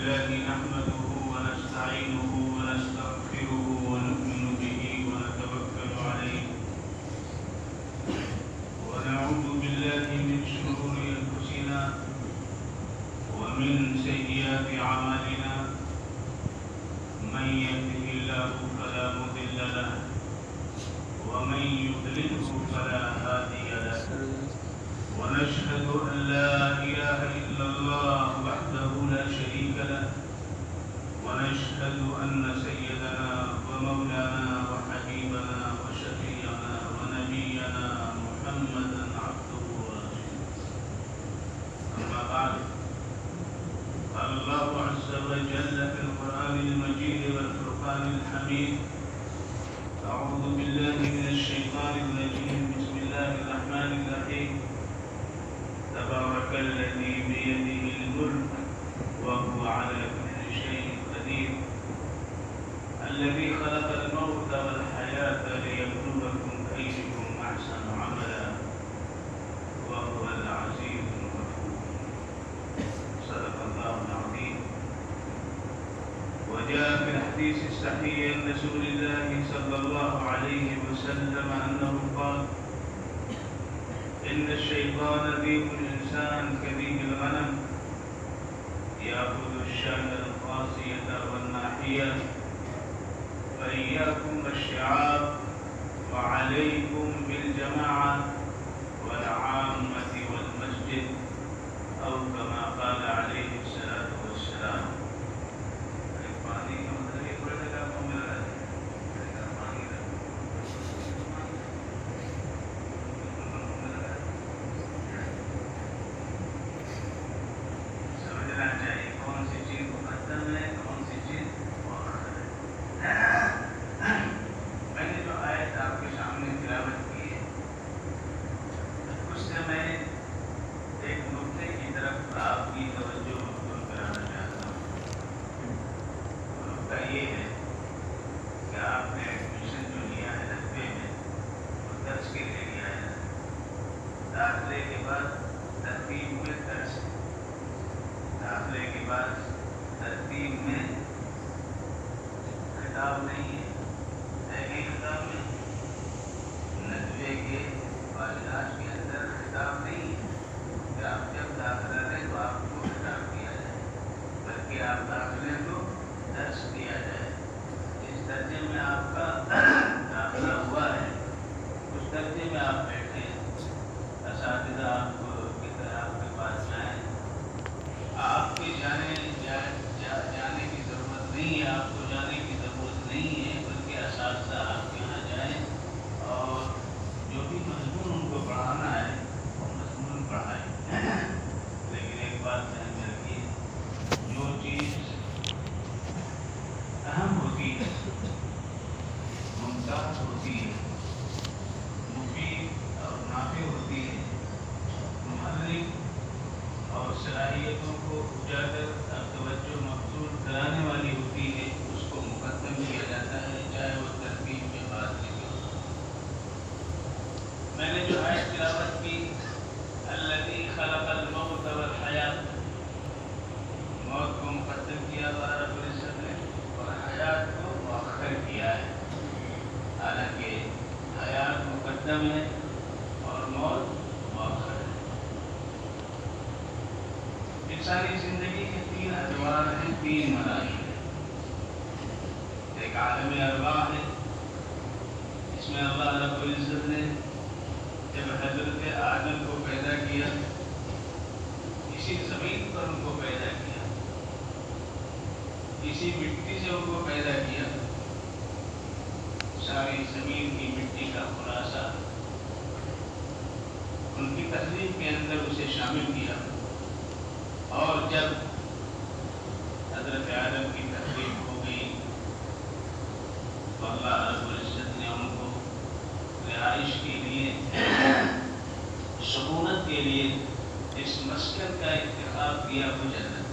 لله نحمده ونستعينه ونستغفره ونؤمن به ونتوكل عليه ونعوذ بالله من شرور أنفسنا ومن سيئات أعمالنا من يهده الله فلا مضل له ومن يضلله فلا هادي له ونشهد أن لا إله إلا الله وحده لا شريك له ونشهد أن سيدنا ومولانا وحبيبنا وشفيعنا ونبينا محمدا عبده ورسوله أما بعد قال الله عز وجل في القرآن المجيد والفرقان الحميد أعوذ بالله من الشيطان الرجيم بسم الله الرحمن الرحيم تبارك الذي بيده الملك وهو على كل شيء قدير الذي خلق الموت والحياة ليبلوكم أيكم أحسن عملا وهو العزيز الغفور صدق الله العظيم. وجاء في الحديث الصحيح عن رسول الله صلى الله عليه وسلم أنه قال إن الشيطان ذيب الإنسان كذيب الغنم يأخذ الشاة القاسية والناحية فإياكم والشعاب وعليكم بالجماعة والعامة والمسجد أو كما قال عليه الصلاة والسلام. انسانی زندگی کے تین ادوار ہیں، تین مراحل ہیں. ایک عالم ارواح ہے، اس میں اللہ رب العزت نے جب حضرت آدم کو پیدا کیا اسی زمین پر ان کو پیدا کیا، اسی مٹی سے ان کو پیدا کیا. ساری زمین کی مٹی کا خلاصہ ان کی تخلیق کے اندر اسے شامل کیا. اور جب حضرت آدم کی تخلیق ہو گئی تو اللہ رب العزت نے ان کو رہائش کے لیے، سکونت کے لیے اس مسکن کا انتخاب کیا وہ جنت.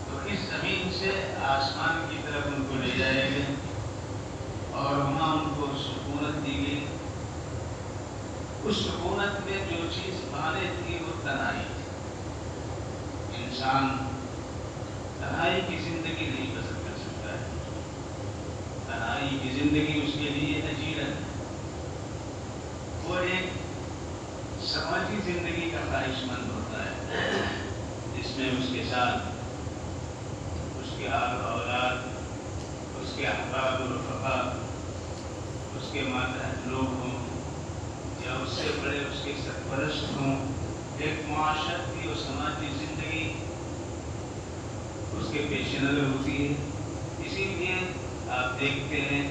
تو اس زمین سے آسمان کی طرف ان کو لے جایا گیا اور وہاں ان کو سکونت دی گئی. اس سکونت میں جو چیز مانے تھی وہ تنہائی تھی. انسان تنہائی کی زندگی نہیں بسر کر سکتا ہے. تنہائی کی زندگی اس کے لیے اجیرت ہے. وہ ایک سماجی زندگی کا خواہش مند ہوتا ہے جس میں اس کے ساتھ اس کے آل و اولاد، اس کے احباب و رفقا، اس کے ماتحت لوگ ہوں یا اس سے بڑے اس کے سرپرست ہوں. ایک معاشرتی اور سماجی زندگی اس کے پیش نظر ہوتی ہے. اسی لیے آپ دیکھتے ہیں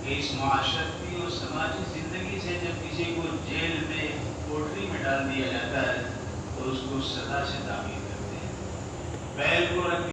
کہ اس معاشرتی اور سماجی زندگی سے جب کسی کو جیل میں کوٹری میں ڈال دیا جاتا ہے تو اس کو سزا سے تعبیر کرتے ہیں. بیل کو رکھ